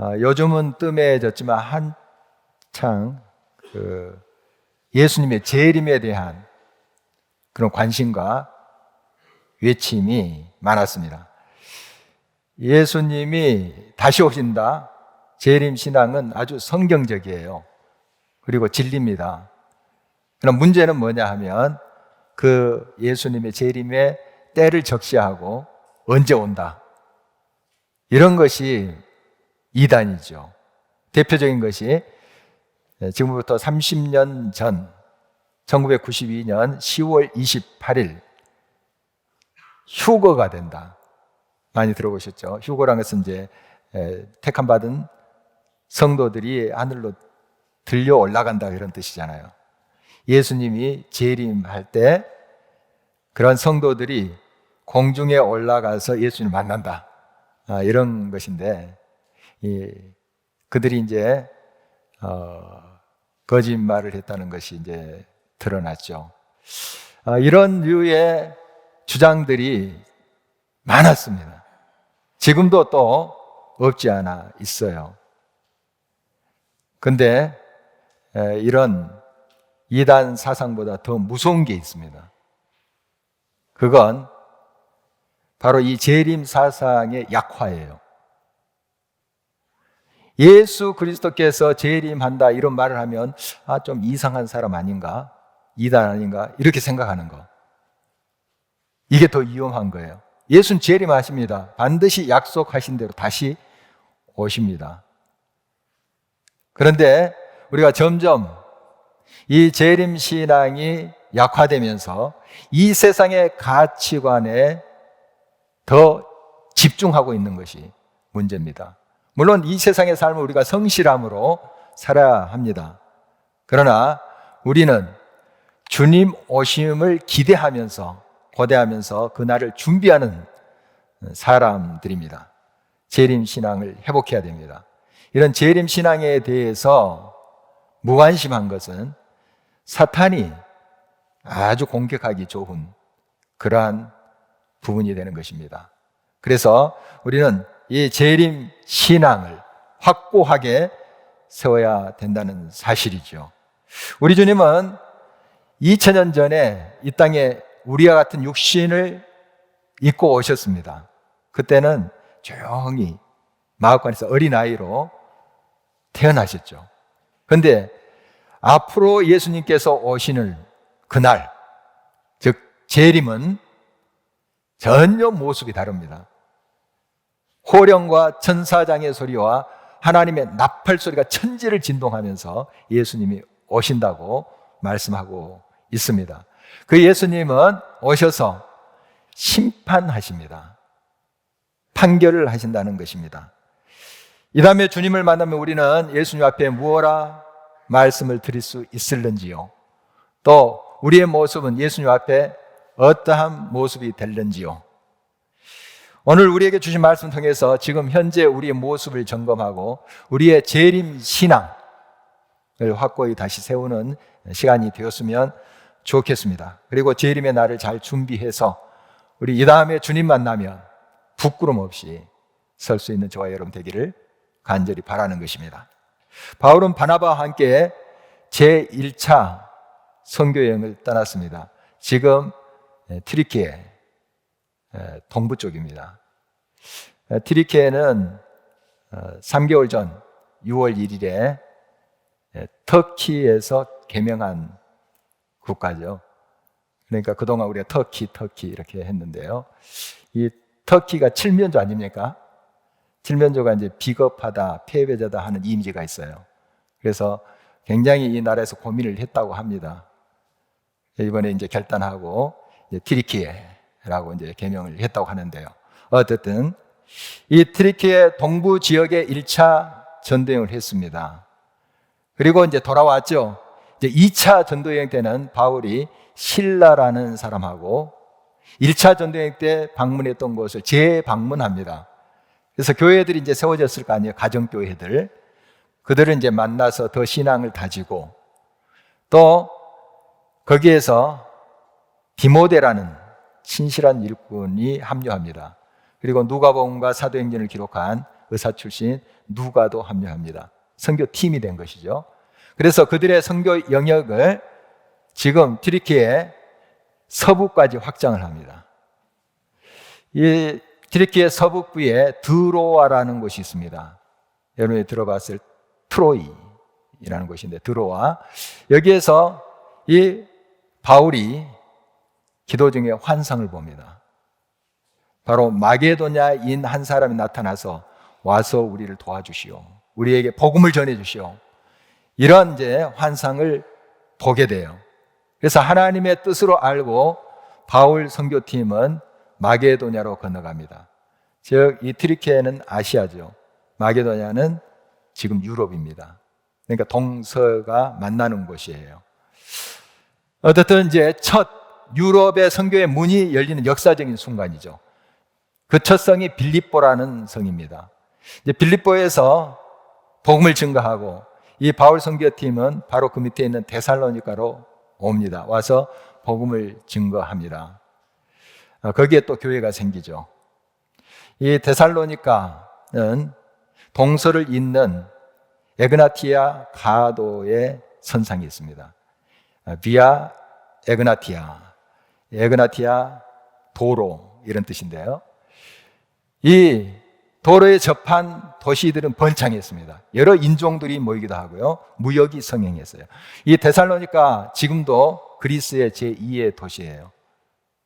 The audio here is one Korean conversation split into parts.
요즘은 뜸해졌지만 한창 예수님의 재림에 대한 그런 관심과 외침이 많았습니다. 예수님이 다시 오신다, 재림 신앙은 아주 성경적이에요. 그리고 진리입니다. 그럼 문제는 뭐냐 하면 그 예수님의 재림의 때를 적시하고 언제 온다, 이런 것이 이단이죠. 대표적인 것이 지금부터 30년 전 1992년 10월 28일 휴거가 된다. 많이 들어보셨죠? 휴거란 것은 이제 택함 받은 성도들이 하늘로 들려 올라간다, 이런 뜻이잖아요. 예수님이 재림할 때 그런 성도들이 공중에 올라가서 예수님을 만난다, 이런 것인데, 그들이 이제 거짓말을 했다는 것이 이제 드러났죠. 이런 류의 주장들이 많았습니다. 지금도 또 없지 않아 있어요. 근데 이런 이단 사상보다 더 무서운 게 있습니다. 그건 바로 이 재림 사상의 약화예요. 예수 그리스도께서 재림한다, 이런 말을 하면 좀 이상한 사람 아닌가, 이단 아닌가, 이렇게 생각하는 거. 이게 더 위험한 거예요. 예수는 재림하십니다. 반드시 약속하신 대로 다시 오십니다. 그런데 우리가 점점 이 재림 신앙이 약화되면서 이 세상의 가치관에 더 집중하고 있는 것이 문제입니다. 물론 이 세상의 삶을 우리가 성실함으로 살아야 합니다. 그러나 우리는 주님 오심을 기대하면서, 고대하면서 그날을 준비하는 사람들입니다. 재림신앙을 회복해야 됩니다. 이런 재림신앙에 대해서 무관심한 것은 사탄이 아주 공격하기 좋은 그러한 부분이 되는 것입니다. 그래서 우리는 이 재림 신앙을 확고하게 세워야 된다는 사실이죠. 우리 주님은 2000년 전에 이 땅에 우리와 같은 육신을 입고 오셨습니다. 그때는 조용히 마을관에서 어린아이로 태어나셨죠. 그런데 앞으로 예수님께서 오시는 그날, 즉 재림은 전혀 모습이 다릅니다. 호령과 천사장의 소리와 하나님의 나팔 소리가 천지를 진동하면서 예수님이 오신다고 말씀하고 있습니다. 그 예수님은 오셔서 심판하십니다. 판결을 하신다는 것입니다. 이 다음에 주님을 만나면 우리는 예수님 앞에 무엇라 말씀을 드릴 수 있을는지요? 또 우리의 모습은 예수님 앞에 어떠한 모습이 될는지요? 오늘 우리에게 주신 말씀 통해서 지금 현재 우리의 모습을 점검하고 우리의 재림 신앙을 확고히 다시 세우는 시간이 되었으면 좋겠습니다. 그리고 재림의 날을 잘 준비해서 우리 이 다음에 주님 만나면 부끄럼 없이 설 수 있는 저와 여러분 되기를 간절히 바라는 것입니다. 바울은 바나바와 함께 제1차 선교여행을 떠났습니다. 지금 트리키에 동부 쪽입니다. 트리키에는 3개월 전 6월 1일에 터키에서 개명한 국가죠. 그러니까 그동안 우리가 터키 이렇게 했는데요. 이 터키가 칠면조 아닙니까? 칠면조가 이제 비겁하다, 패배자다 하는 이미지가 있어요. 그래서 굉장히 이 나라에서 고민을 했다고 합니다. 이번에 이제 결단하고 이제 트리키에라고 이제 개명을 했다고 하는데요. 어쨌든 이 트리키의 동부 지역에 1차 전도여행을 했습니다. 그리고 이제 돌아왔죠. 이제 2차 전도여행 때는 바울이 실라라는 사람하고 1차 전도여행 때 방문했던 곳을 재방문합니다. 그래서 교회들이 이제 세워졌을 거 아니에요. 가정교회들. 그들을 이제 만나서 더 신앙을 다지고 또 거기에서 디모데라는 신실한 일꾼이 합류합니다. 그리고 누가복음과 사도행전을 기록한 의사 출신 누가도 합류합니다. 선교팀이 된 것이죠. 그래서 그들의 선교 영역을 지금 튀르키예 서부까지 확장을 합니다. 이 튀르키예 서북부에 드로아라는 곳이 있습니다. 여러분이 들어봤을 트로이라는 곳인데, 드로아. 여기에서 이 바울이 기도 중에 환상을 봅니다. 바로 마게도냐인 한 사람이 나타나서 와서 우리를 도와주시오, 우리에게 복음을 전해주시오, 이런 이제 환상을 보게 돼요. 그래서 하나님의 뜻으로 알고 바울 선교팀은 마게도냐로 건너갑니다. 즉 이 튀르키예는 아시아죠. 마게도냐는 지금 유럽입니다. 그러니까 동서가 만나는 곳이에요. 어쨌든 이제 첫 유럽의 선교의 문이 열리는 역사적인 순간이죠. 그 첫 성이 빌립보라는 성입니다. 이제 빌립보에서 복음을 증거하고 이 바울 선교팀은 바로 그 밑에 있는 데살로니가로 옵니다. 와서 복음을 증거합니다. 거기에 또 교회가 생기죠. 이 데살로니가는 동서를 잇는 에그나티아 가도의 선상이 있습니다. 비아 에그나티아, 에그나티아 도로, 이런 뜻인데요. 이 도로에 접한 도시들은 번창했습니다. 여러 인종들이 모이기도 하고요, 무역이 성행했어요. 이 데살로니가 지금도 그리스의 제2의 도시예요.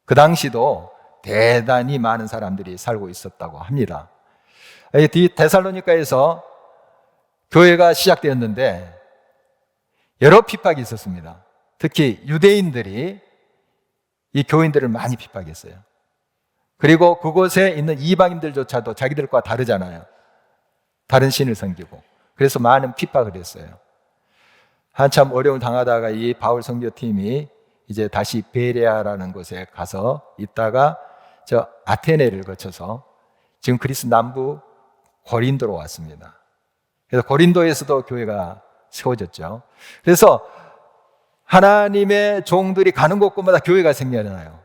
그 당시도 대단히 많은 사람들이 살고 있었다고 합니다. 이 데살로니가에서 교회가 시작되었는데 여러 핍박이 있었습니다. 특히 유대인들이 이 교인들을 많이 핍박했어요. 그리고 그곳에 있는 이방인들조차도 자기들과 다르잖아요. 다른 신을 섬기고. 그래서 많은 핍박을 했어요. 한참 어려움을 당하다가 이 바울 선교팀이 이제 다시 베레아라는 곳에 가서 있다가 저 아테네를 거쳐서 지금 그리스 남부 고린도로 왔습니다. 그래서 고린도에서도 교회가 세워졌죠. 그래서 하나님의 종들이 가는 곳곳마다 교회가 생겨나요.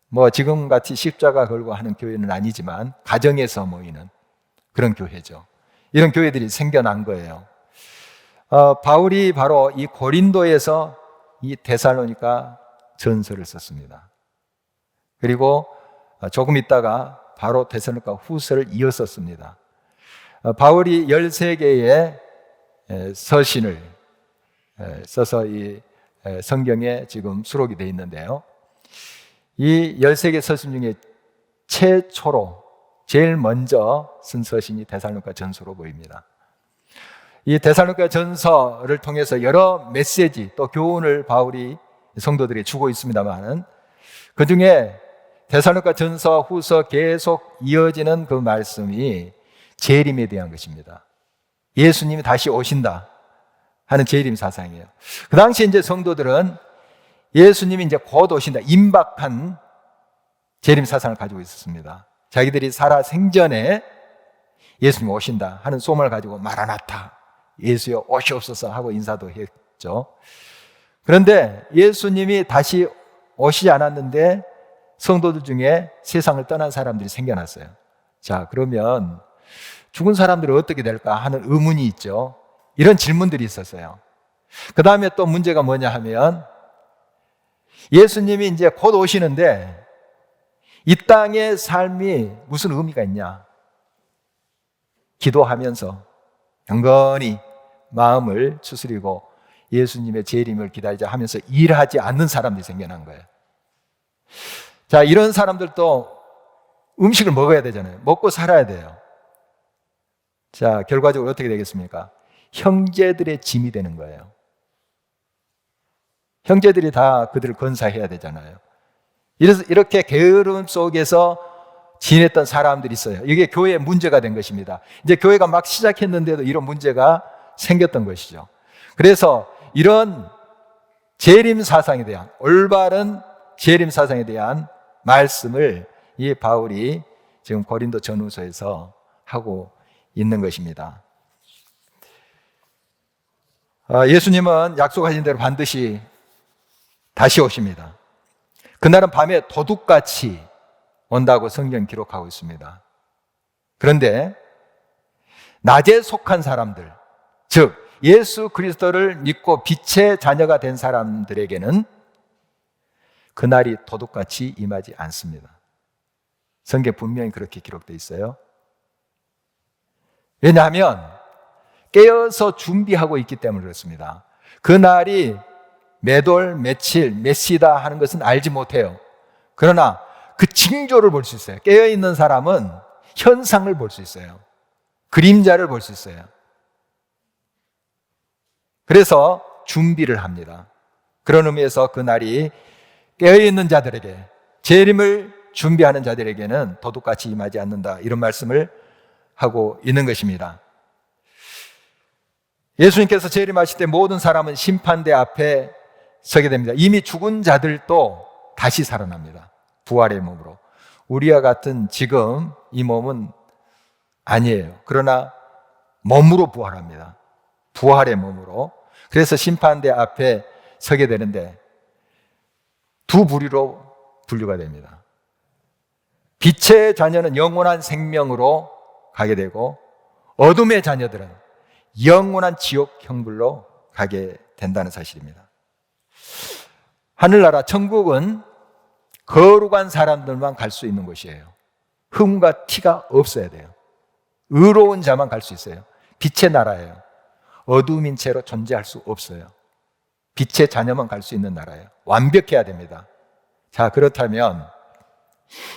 뭐 지금같이 십자가 걸고 하는 교회는 아니지만 가정에서 모이는 그런 교회죠. 이런 교회들이 생겨난 거예요. 바울이 바로 이 고린도에서 이 데살로니가 전서를 썼습니다. 그리고 조금 있다가 바로 데살로니가 후서를 이었었습니다. 바울이 13개의 서신을 써서 이 성경에 지금 수록이 되어 있는데요. 이 13개 서신 중에 최초로 제일 먼저 쓴 서신이 데살로니가 전서로 보입니다. 이 데살로니가 전서를 통해서 여러 메시지 또 교훈을 바울이 성도들에게 주고 있습니다만, 그 중에 데살로니가 전서 후서 계속 이어지는 그 말씀이 재림에 대한 것입니다. 예수님이 다시 오신다 하는 재림 사상이에요. 그 당시 이제 성도들은 예수님이 이제 곧 오신다, 임박한 재림 사상을 가지고 있었습니다. 자기들이 살아 생전에 예수님 오신다 하는 소망을 가지고 마라나타, 예수여 오시옵소서 하고 인사도 했죠. 그런데 예수님이 다시 오시지 않았는데 성도들 중에 세상을 떠난 사람들이 생겨났어요. 자, 그러면 죽은 사람들은 어떻게 될까 하는 의문이 있죠. 이런 질문들이 있었어요. 그 다음에 또 문제가 뭐냐 하면, 예수님이 이제 곧 오시는데 이 땅의 삶이 무슨 의미가 있냐? 기도하면서 경건히 마음을 추스리고 예수님의 재림을 기다리자 하면서 일하지 않는 사람들이 생겨난 거예요. 자, 이런 사람들도 음식을 먹어야 되잖아요. 먹고 살아야 돼요. 자, 결과적으로 어떻게 되겠습니까? 형제들의 짐이 되는 거예요. 형제들이 다 그들을 건사해야 되잖아요. 이렇게 게으름 속에서 지냈던 사람들이 있어요. 이게 교회의 문제가 된 것입니다. 이제 교회가 막 시작했는데도 이런 문제가 생겼던 것이죠. 그래서 이런 재림 사상에 대한, 올바른 재림 사상에 대한 말씀을 이 바울이 지금 고린도 전후서에서 하고 있는 것입니다. 예수님은 약속하신 대로 반드시 다시 오십니다. 그날은 밤에 도둑같이 온다고 성경 기록하고 있습니다. 그런데 낮에 속한 사람들, 즉 예수 그리스도를 믿고 빛의 자녀가 된 사람들에게는 그날이 도둑같이 임하지 않습니다. 성경에 분명히 그렇게 기록되어 있어요. 왜냐하면 깨어서 준비하고 있기 때문에 그렇습니다. 그날이 몇 월, 며칠, 몇 시다 하는 것은 알지 못해요. 그러나 그 징조를 볼 수 있어요. 깨어있는 사람은 현상을 볼 수 있어요. 그림자를 볼 수 있어요. 그래서 준비를 합니다. 그런 의미에서 그날이 깨어있는 자들에게, 재림을 준비하는 자들에게는 도둑같이 임하지 않는다, 이런 말씀을 하고 있는 것입니다. 예수님께서 재림하실 때 모든 사람은 심판대 앞에 서게 됩니다. 이미 죽은 자들도 다시 살아납니다. 부활의 몸으로. 우리와 같은 지금 이 몸은 아니에요. 그러나 몸으로 부활합니다. 부활의 몸으로. 그래서 심판대 앞에 서게 되는데 두 부류로 분류가 됩니다. 빛의 자녀는 영원한 생명으로 가게 되고, 어둠의 자녀들은 영원한 지옥 형불로 가게 된다는 사실입니다. 하늘나라 천국은 거룩한 사람들만 갈 수 있는 곳이에요. 흠과 티가 없어야 돼요. 의로운 자만 갈 수 있어요. 빛의 나라예요. 어둠인 채로 존재할 수 없어요. 빛의 자녀만 갈 수 있는 나라예요. 완벽해야 됩니다. 자, 그렇다면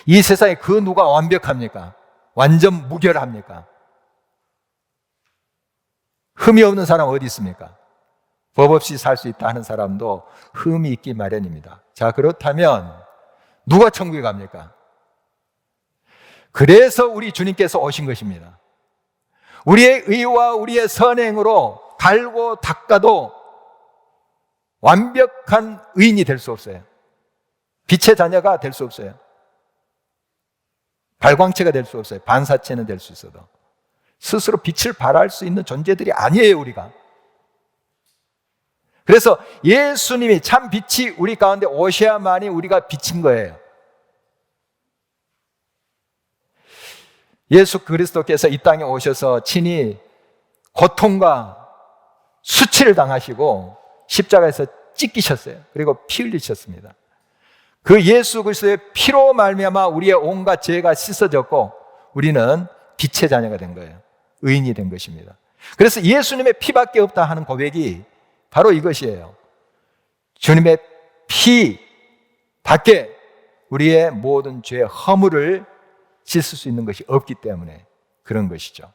이 세상에 그 누가 완벽합니까? 완전 무결합니까? 흠이 없는 사람 어디 있습니까? 법 없이 살 수 있다 하는 사람도 흠이 있기 마련입니다. 자, 그렇다면 누가 천국에 갑니까? 그래서 우리 주님께서 오신 것입니다. 우리의 의와 우리의 선행으로 달고 닦아도 완벽한 의인이 될 수 없어요. 빛의 자녀가 될 수 없어요. 발광체가 될 수 없어요. 반사체는 될 수 있어도 스스로 빛을 발할 수 있는 존재들이 아니에요, 우리가. 그래서 예수님이 참 빛이 우리 가운데 오셔야만이 우리가 빛인 거예요. 예수 그리스도께서 이 땅에 오셔서 친히 고통과 수치를 당하시고 십자가에서 찢기셨어요. 그리고 피 흘리셨습니다. 그 예수 그리스도의 피로 말미암아 우리의 온갖 죄가 씻어졌고 우리는 빛의 자녀가 된 거예요. 의인이 된 것입니다. 그래서 예수님의 피밖에 없다 하는 고백이 바로 이것이에요. 주님의 피 밖에 우리의 모든 죄의 허물을 씻을 수 있는 것이 없기 때문에 그런 것이죠.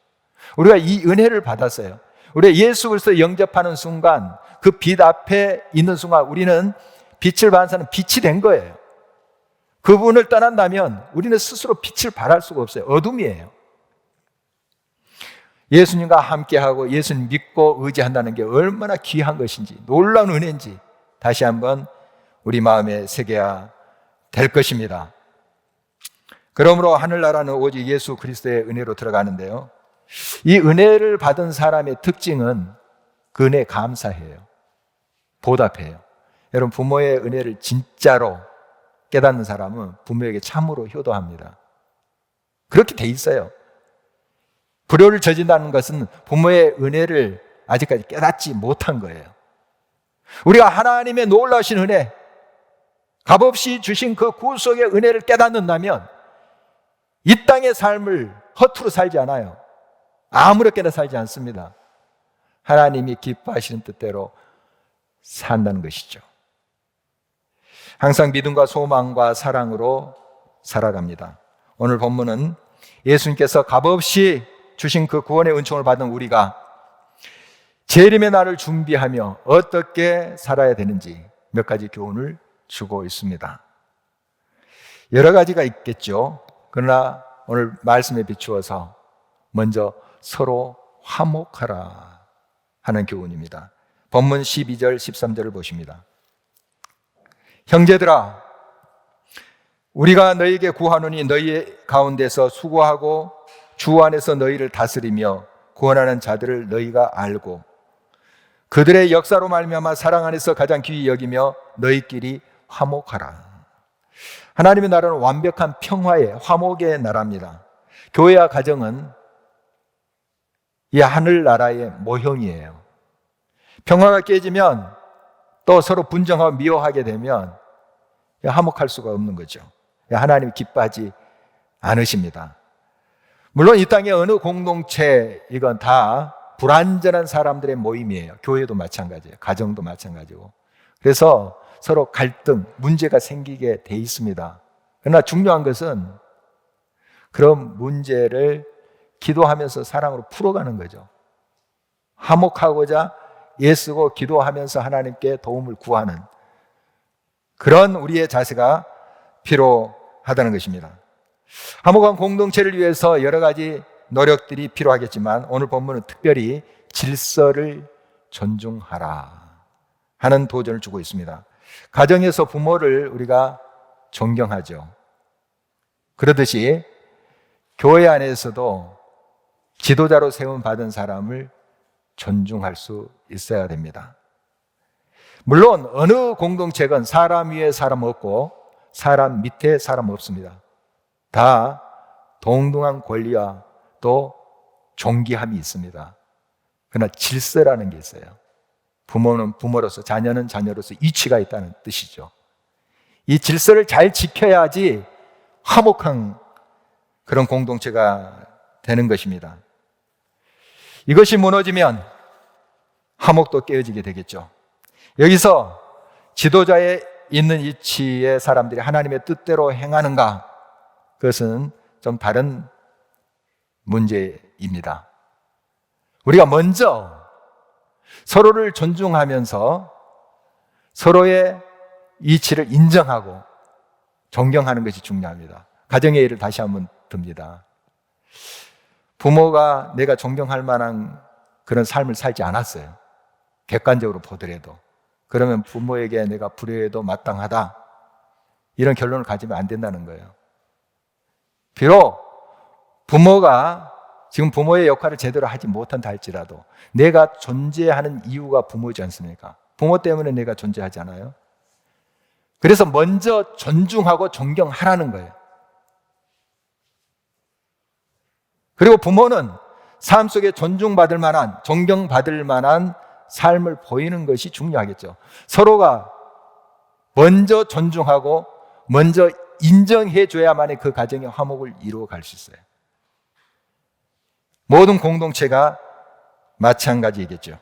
우리가 이 은혜를 받았어요. 우리가 예수 그리스도를 영접하는 순간, 그 빛 앞에 있는 순간 우리는 빛을 발하는 빛이 된 거예요. 그분을 떠난다면 우리는 스스로 빛을 발할 수가 없어요. 어둠이에요. 예수님과 함께하고 예수님 믿고 의지한다는 게 얼마나 귀한 것인지, 놀라운 은혜인지 다시 한번 우리 마음에 새겨야 될 것입니다. 그러므로 하늘나라는 오직 예수 그리스도의 은혜로 들어가는데요, 이 은혜를 받은 사람의 특징은 그 은혜에 감사해요. 보답해요. 여러분, 부모의 은혜를 진짜로 깨닫는 사람은 부모에게 참으로 효도합니다. 그렇게 돼 있어요. 불효를 저진다는 것은 부모의 은혜를 아직까지 깨닫지 못한 거예요. 우리가 하나님의 놀라우신 은혜, 값없이 주신 그 구속의 은혜를 깨닫는다면 이 땅의 삶을 허투루 살지 않아요. 아무렇게나 살지 않습니다. 하나님이 기뻐하시는 뜻대로 산다는 것이죠. 항상 믿음과 소망과 사랑으로 살아갑니다. 오늘 본문은 예수님께서 값없이 주신 그 구원의 은총을 받은 우리가 재림의 날을 준비하며 어떻게 살아야 되는지 몇 가지 교훈을 주고 있습니다. 여러 가지가 있겠죠. 그러나 오늘 말씀에 비추어서 먼저 서로 화목하라 하는 교훈입니다. 본문 12절 13절을 보십니다. 형제들아, 우리가 너희에게 구하노니 너희 가운데서 수고하고 주 안에서 너희를 다스리며 구원하는 자들을 너희가 알고 그들의 역사로 말미암아 사랑 안에서 가장 귀히 여기며 너희끼리 화목하라. 하나님의 나라는 완벽한 평화의 화목의 나라입니다. 교회와 가정은 이 하늘나라의 모형이에요. 평화가 깨지면 또 서로 분정하고 미워하게 되면 화목할 수가 없는 거죠. 하나님이 기뻐하지 않으십니다. 물론 이 땅의 어느 공동체 이건 다 불완전한 사람들의 모임이에요. 교회도 마찬가지예요. 가정도 마찬가지고. 그래서 서로 갈등, 문제가 생기게 돼 있습니다. 그러나 중요한 것은 그런 문제를 기도하면서 사랑으로 풀어가는 거죠. 화목하고자 애쓰고 기도하면서 하나님께 도움을 구하는 그런 우리의 자세가 필요하다는 것입니다. 화목한 공동체를 위해서 여러 가지 노력들이 필요하겠지만 오늘 본문은 특별히 질서를 존중하라 하는 도전을 주고 있습니다. 가정에서 부모를 우리가 존경하죠. 그러듯이 교회 안에서도 지도자로 세움받은 사람을 존중할 수 있어야 됩니다. 물론 어느 공동체건 사람 위에 사람 없고 사람 밑에 사람 없습니다. 다 동등한 권리와 또 존귀함이 있습니다. 그러나 질서라는 게 있어요. 부모는 부모로서, 자녀는 자녀로서 이치가 있다는 뜻이죠. 이 질서를 잘 지켜야지 화목한 그런 공동체가 되는 것입니다. 이것이 무너지면 화목도 깨어지게 되겠죠. 여기서 지도자에 있는 위치의 사람들이 하나님의 뜻대로 행하는가? 그것은 좀 다른 문제입니다. 우리가 먼저 서로를 존중하면서 서로의 이치를 인정하고 존경하는 것이 중요합니다. 가정의 예를 다시 한번 듭니다. 부모가 내가 존경할 만한 그런 삶을 살지 않았어요. 객관적으로 보더라도. 그러면 부모에게 내가 불효해도 마땅하다. 이런 결론을 가지면 안 된다는 거예요. 비록 부모가 지금 부모의 역할을 제대로 하지 못한다 할지라도 내가 존재하는 이유가 부모이지 않습니까? 부모 때문에 내가 존재하잖아요. 그래서 먼저 존중하고 존경하라는 거예요. 그리고 부모는 삶 속에 존중받을 만한, 존경받을 만한 삶을 보이는 것이 중요하겠죠. 서로가 먼저 존중하고 먼저 인정해 줘야만이 그 가정의 화목을 이루어 갈 수 있어요. 모든 공동체가 마찬가지이겠죠.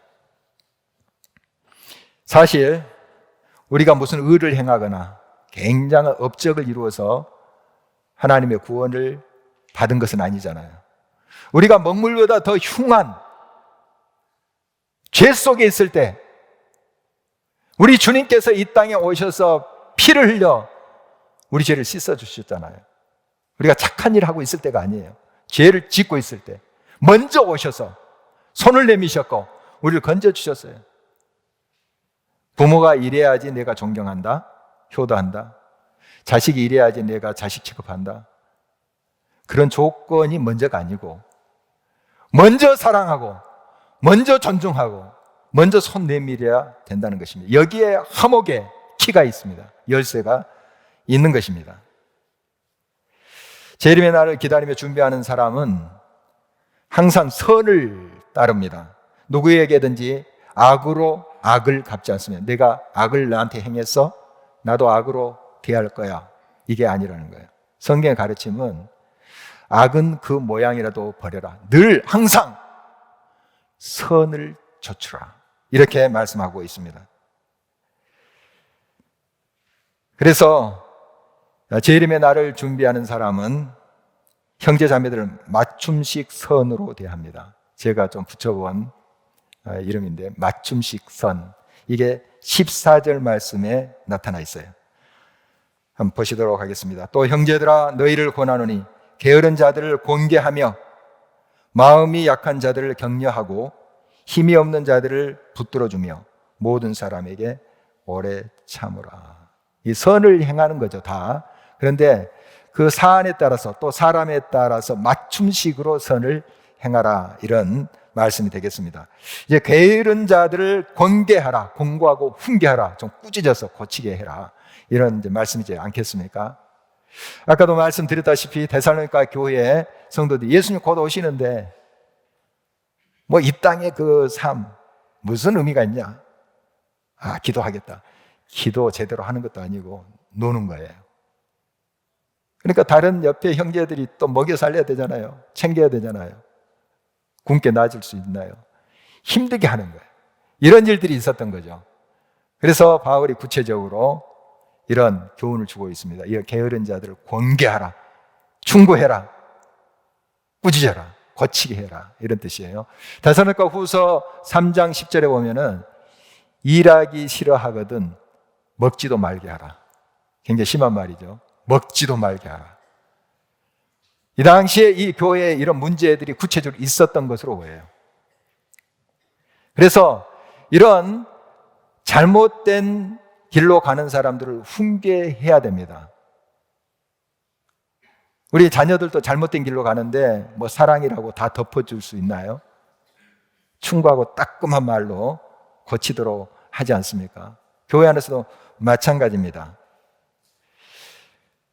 사실 우리가 무슨 의를 행하거나 굉장한 업적을 이루어서 하나님의 구원을 받은 것은 아니잖아요. 우리가 먹물보다 더 흉한 죄 속에 있을 때 우리 주님께서 이 땅에 오셔서 피를 흘려 우리 죄를 씻어주셨잖아요. 우리가 착한 일을 하고 있을 때가 아니에요. 죄를 짓고 있을 때 먼저 오셔서 손을 내미셨고 우리를 건져주셨어요. 부모가 이래야지 내가 존경한다, 효도한다. 자식이 이래야지 내가 자식 취급한다. 그런 조건이 먼저가 아니고 먼저 사랑하고 먼저 존중하고 먼저 손 내밀어야 된다는 것입니다. 여기에 화목의 키가 있습니다. 열쇠가 있는 것입니다. 재림의 날을 기다리며 준비하는 사람은 항상 선을 따릅니다. 누구에게든지 악으로 악을 갚지 않습니다. 내가 악을 나한테 행했어? 나도 악으로 대할 거야. 이게 아니라는 거예요. 성경의 가르침은 악은 그 모양이라도 버려라. 늘 항상 선을 좇으라. 이렇게 말씀하고 있습니다. 그래서 재림의 날을 준비하는 사람은 형제 자매들을 맞춤식 선으로 대합니다. 제가 좀 붙여본 이름인데 맞춤식 선. 이게 14절 말씀에 나타나 있어요. 한번 보시도록 하겠습니다. 또 형제들아 너희를 권하노니 게으른 자들을 권계하며 마음이 약한 자들을 격려하고 힘이 없는 자들을 붙들어주며 모든 사람에게 오래 참으라. 이 선을 행하는 거죠, 다. 그런데 그 사안에 따라서 또 사람에 따라서 맞춤식으로 선을 행하라, 이런 말씀이 되겠습니다. 이제 게으른 자들을 권계하라, 권고하고 훈계하라, 좀 꾸짖어서 고치게 해라, 이런 이제 말씀이지 않겠습니까? 아까도 말씀드렸다시피 데살로니가 교회에 성도들이 예수님 곧 오시는데 뭐 이 땅의 그 삶 무슨 의미가 있냐? 아, 기도하겠다. 기도 제대로 하는 것도 아니고 노는 거예요. 그러니까 다른 옆에 형제들이 또 먹여 살려야 되잖아요. 챙겨야 되잖아요. 굶게 놔줄 수 있나요? 힘들게 하는 거예요. 이런 일들이 있었던 거죠. 그래서 바울이 구체적으로 이런 교훈을 주고 있습니다. 이 게으른 자들을 권계하라, 충고해라, 꾸짖어라, 거치게 해라, 이런 뜻이에요. 데살로니가 후서 3장 10절에 보면은 일하기 싫어하거든 먹지도 말게 하라. 굉장히 심한 말이죠. 먹지도 말게 하라. 이 당시에 이 교회에 이런 문제들이 구체적으로 있었던 것으로 보여요. 그래서 이런 잘못된 길로 가는 사람들을 훈계해야 됩니다. 우리 자녀들도 잘못된 길로 가는데 뭐 사랑이라고 다 덮어줄 수 있나요? 충고하고 따끔한 말로 고치도록 하지 않습니까? 교회 안에서도 마찬가지입니다.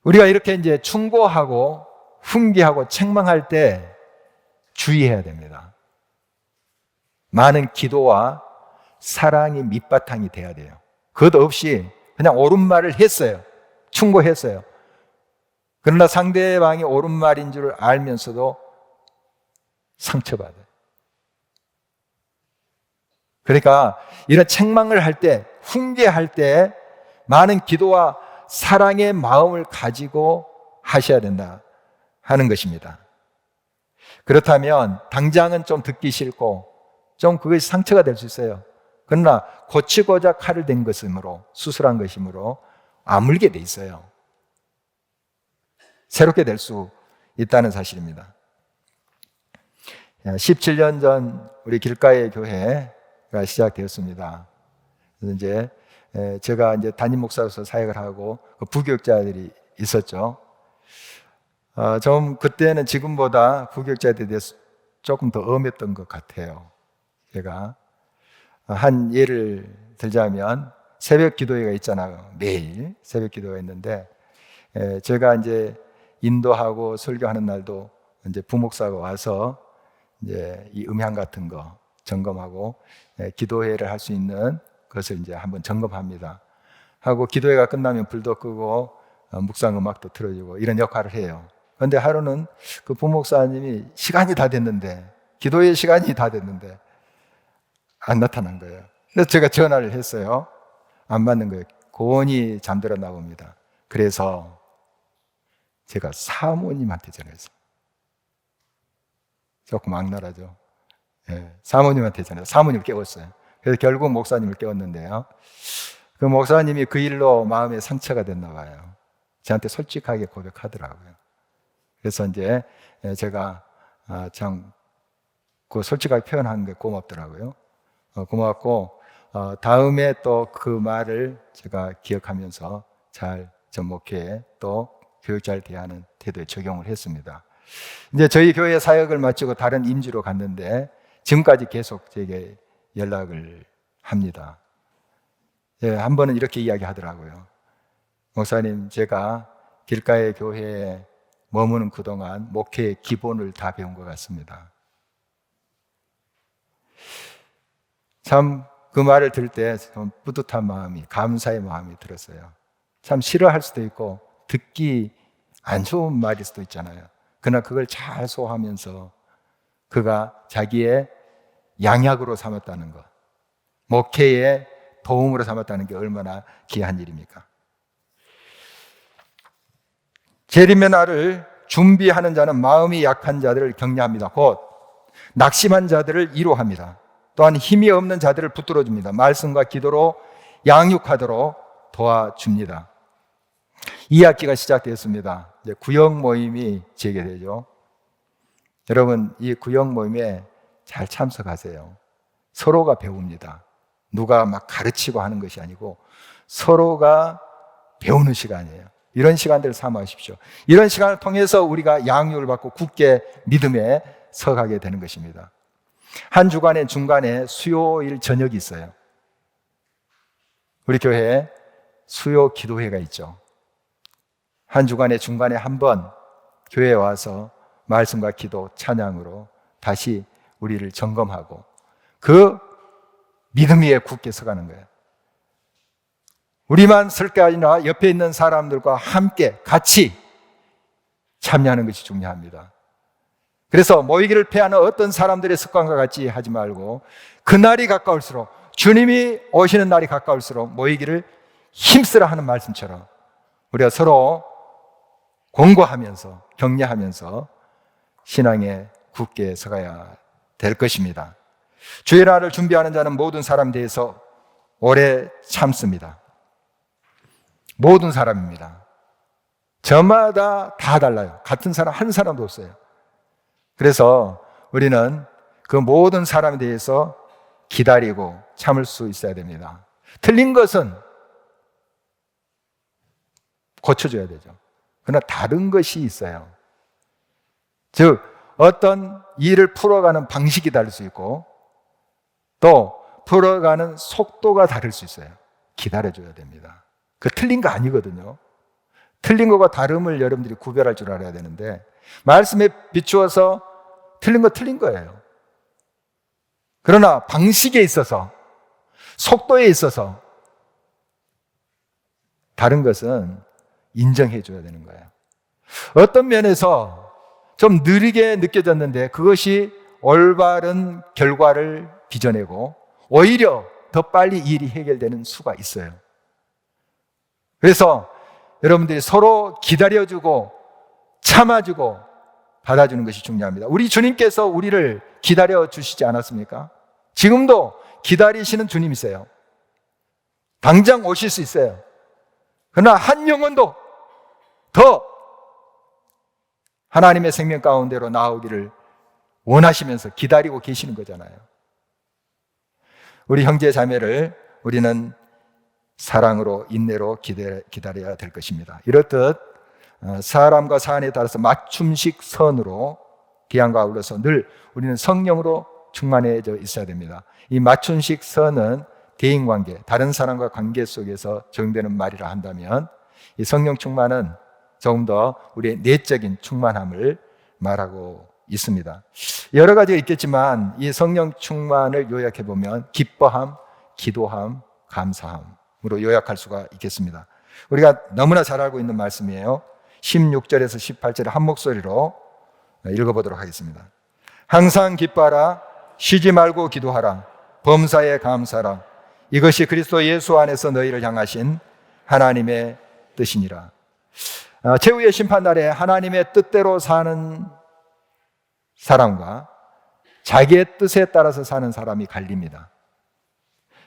우리가 이렇게 이제 충고하고 훈계하고 책망할 때 주의해야 됩니다. 많은 기도와 사랑이 밑바탕이 돼야 돼요. 그것 없이 그냥 옳은 말을 했어요. 충고했어요. 그러나 상대방이 옳은 말인 줄 알면서도 상처받아요. 그러니까 이런 책망을 할 때, 훈계할 때 많은 기도와 사랑의 마음을 가지고 하셔야 된다 하는 것입니다. 그렇다면 당장은 좀 듣기 싫고 좀 그것이 상처가 될 수 있어요. 그러나 고치고자 칼을 댄 것이므로, 수술한 것이므로 아물게 돼 있어요. 새롭게 될 수 있다는 사실입니다. 17년 전 우리 길가의 교회가 시작되었습니다. 그래서 이제 제가 이제 담임 목사로서 사역을 하고 그 부교육자들이 있었죠. 좀 그때는 지금보다 부교육자들에 대해서 조금 더 엄했던 것 같아요. 제가 한 예를 들자면 새벽 기도회가 있잖아요. 매일 새벽 기도가 있는데 제가 이제 인도하고 설교하는 날도 이제 부목사가 와서 이제 이 음향 같은 거 점검하고 기도회를 할 수 있는 것을 이제 한번 점검합니다. 하고 기도회가 끝나면 불도 끄고 묵상 음악도 틀어주고 이런 역할을 해요. 그런데 하루는 그 부목사님이 시간이 다 됐는데, 기도회 시간이 다 됐는데 안 나타난 거예요. 그래서 제가 전화를 했어요. 안 받는 거예요. 고온히 잠들었나 봅니다. 그래서 제가 사모님한테 전화했어요. 조금 악랄하죠. 사모님한테 전화해서 사모님을 깨웠어요. 그래서 결국 목사님을 깨웠는데요. 그 목사님이 그 일로 마음에 상처가 됐나 봐요. 저한테 솔직하게 고백하더라고요. 그래서 이제 제가 참 그 솔직하게 표현한 게 고맙더라고요. 고맙고 다음에 또 그 말을 제가 기억하면서 잘 전목회에 또 교육자를 대하는 태도에 적용을 했습니다. 이제 저희 교회 사역을 마치고 다른 임지로 갔는데 지금까지 계속 제게 연락을 합니다. 한 번은 이렇게 이야기하더라고요. 목사님, 제가 길가의 교회에 머무는 그동안 목회의 기본을 다 배운 것 같습니다. 참 그 말을 들을 때 좀 뿌듯한 마음이, 감사의 마음이 들었어요. 참 싫어할 수도 있고 듣기 안 좋은 말일 수도 있잖아요. 그러나 그걸 잘 소화하면서 그가 자기의 양약으로 삼았다는 것, 목회의 도움으로 삼았다는 게 얼마나 귀한 일입니까? 재림의 날을 준비하는 자는 마음이 약한 자들을 격려합니다. 곧 낙심한 자들을 위로합니다. 또한 힘이 없는 자들을 붙들어줍니다. 말씀과 기도로 양육하도록 도와줍니다. 2학기가 시작되었습니다. 이제 구역 모임이 재개되죠. 여러분, 이 구역 모임에 잘 참석하세요. 서로가 배웁니다. 누가 막 가르치고 하는 것이 아니고 서로가 배우는 시간이에요. 이런 시간들을 삼으십시오. 이런 시간을 통해서 우리가 양육을 받고 굳게 믿음에 서가게 되는 것입니다. 한 주간의 중간에 수요일 저녁이 있어요. 우리 교회에 수요 기도회가 있죠. 한 주간의 중간에 한 번 교회에 와서 말씀과 기도, 찬양으로 다시 우리를 점검하고 그 믿음 위에 굳게 서가는 거예요. 우리만 설 게 아니라 옆에 있는 사람들과 함께 같이 참여하는 것이 중요합니다. 그래서 모이기를 패하는 어떤 사람들의 습관과 같이 하지 말고 그날이 가까울수록, 주님이 오시는 날이 가까울수록 모이기를 힘쓰라 하는 말씀처럼 우리가 서로 공고하면서 격려하면서 신앙에 굳게 서가야 될 것입니다. 주의 날을 준비하는 자는 모든 사람에 대해서 오래 참습니다. 모든 사람입니다. 저마다 다 달라요. 같은 사람 한 사람도 없어요. 그래서 우리는 그 모든 사람에 대해서 기다리고 참을 수 있어야 됩니다. 틀린 것은 고쳐줘야 되죠. 그러나 다른 것이 있어요. 즉 어떤 일을 풀어가는 방식이 다를 수 있고 또 풀어가는 속도가 다를 수 있어요. 기다려줘야 됩니다. 그 틀린 거 아니거든요. 틀린 거가 다름을 여러분들이 구별할 줄 알아야 되는데 말씀에 비추어서 틀린 거 틀린 거예요. 그러나 방식에 있어서, 속도에 있어서 다른 것은 인정해 줘야 되는 거예요. 어떤 면에서 좀 느리게 느껴졌는데 그것이 올바른 결과를 빚어내고 오히려 더 빨리 일이 해결되는 수가 있어요. 그래서 여러분들이 서로 기다려주고 참아주고 받아주는 것이 중요합니다. 우리 주님께서 우리를 기다려주시지 않았습니까? 지금도 기다리시는 주님이세요. 당장 오실 수 있어요. 그러나 한 영혼도 더 하나님의 생명 가운데로 나오기를 원하시면서 기다리고 계시는 거잖아요. 우리 형제 자매를 우리는 사랑으로 인내로 기다려야 될 것입니다. 이렇듯 사람과 사안에 따라서 맞춤식 선으로 기한과 아울러서 늘 우리는 성령으로 충만해져 있어야 됩니다. 이 맞춤식 선은 대인관계, 다른 사람과 관계 속에서 적용되는 말이라 한다면 이 성령 충만은 조금 더 우리의 내적인 충만함을 말하고 있습니다. 여러 가지가 있겠지만 이 성령 충만을 요약해 보면 기뻐함, 기도함, 감사함으로 요약할 수가 있겠습니다. 우리가 너무나 잘 알고 있는 말씀이에요. 16절에서 18절을 한 목소리로 읽어보도록 하겠습니다. 항상 기뻐하라, 쉬지 말고 기도하라, 범사에 감사하라. 이것이 그리스도 예수 안에서 너희를 향하신 하나님의 뜻이니라. 최후의 심판날에 하나님의 뜻대로 사는 사람과 자기의 뜻에 따라서 사는 사람이 갈립니다.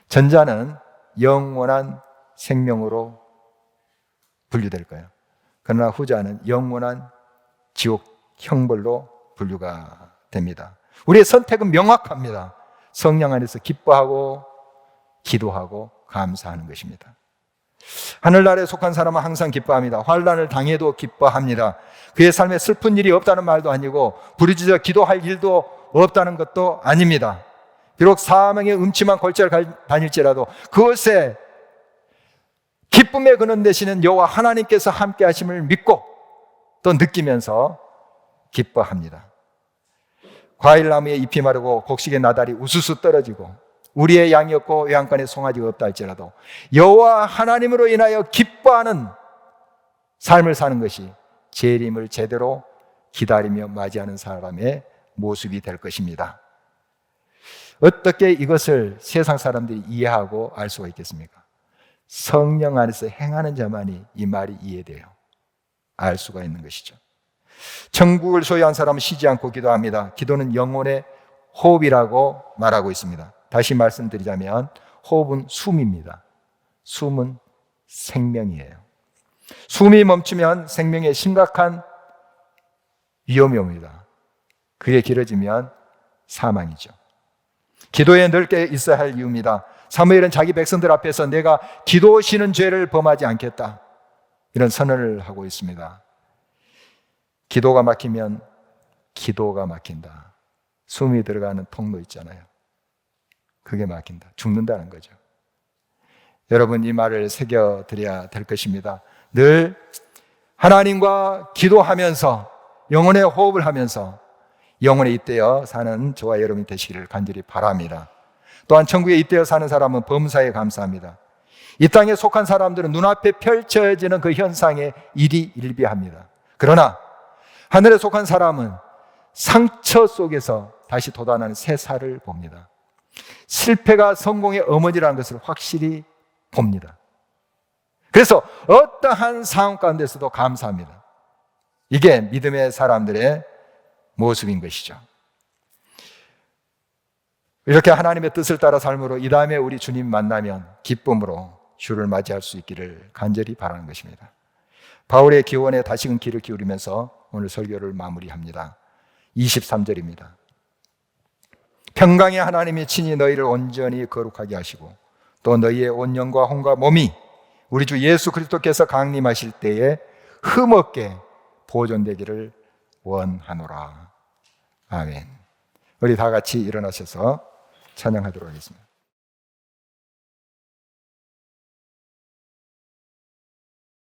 전자는 영원한 생명으로 분류될 거예요. 그러나 후자는 영원한 지옥 형벌로 분류가 됩니다. 우리의 선택은 명확합니다. 성령 안에서 기뻐하고 기도하고 감사하는 것입니다. 하늘나라에 속한 사람은 항상 기뻐합니다. 환난을 당해도 기뻐합니다. 그의 삶에 슬픈 일이 없다는 말도 아니고 부르짖어 기도할 일도 없다는 것도 아닙니다. 비록 사망의 음침한 골짜기를 다닐지라도 그것에 기쁨의 근원 되시는 여호와 하나님께서 함께 하심을 믿고 또 느끼면서 기뻐합니다. 과일나무에 잎이 마르고 곡식의 나달이 우수수 떨어지고 우리의 양이 없고 외양간에 송아지가 없다 할지라도 여호와 하나님으로 인하여 기뻐하는 삶을 사는 것이 재림을 제대로 기다리며 맞이하는 사람의 모습이 될 것입니다. 어떻게 이것을 세상 사람들이 이해하고 알 수가 있겠습니까? 성령 안에서 행하는 자만이 이 말이 이해돼요. 알 수가 있는 것이죠. 천국을 소유한 사람은 쉬지 않고 기도합니다. 기도는 영혼의 호흡이라고 말하고 있습니다. 다시 말씀드리자면 호흡은 숨입니다. 숨은 생명이에요. 숨이 멈추면 생명에 심각한 위험이 옵니다. 그게 길어지면 사망이죠. 기도에 넓게 있어야 할 이유입니다. 사무엘은 자기 백성들 앞에서 내가 기도 쉬는 죄를 범하지 않겠다, 이런 선언을 하고 있습니다. 기도가 막히면 기도가 막힌다. 숨이 들어가는 통로 있잖아요. 그게 막힌다. 죽는다는 거죠. 여러분, 이 말을 새겨드려야 될 것입니다. 늘 하나님과 기도하면서 영혼의 호흡을 하면서 영혼에 잇대어 사는 저와 여러분이 되시기를 간절히 바랍니다. 또한 천국에 잇대어 사는 사람은 범사에 감사합니다. 이 땅에 속한 사람들은 눈앞에 펼쳐지는 그 현상에 일희일비합니다. 그러나 하늘에 속한 사람은 상처 속에서 다시 돋아나는 새살을 봅니다. 실패가 성공의 어머니라는 것을 확실히 봅니다. 그래서 어떠한 상황 가운데서도 감사합니다. 이게 믿음의 사람들의 모습인 것이죠. 이렇게 하나님의 뜻을 따라 삶으로 이 다음에 우리 주님 만나면 기쁨으로 주를 맞이할 수 있기를 간절히 바라는 것입니다. 바울의 기원에 다시금 귀를 기울이면서 오늘 설교를 마무리합니다. 23절입니다. 평강의 하나님이 친히 너희를 온전히 거룩하게 하시고 또 너희의 온 영과 혼과 몸이 우리 주 예수 그리스도께서 강림하실 때에 흠없게 보존되기를 원하노라. 아멘. 우리 다 같이 일어나셔서 찬양하도록 하겠습니다.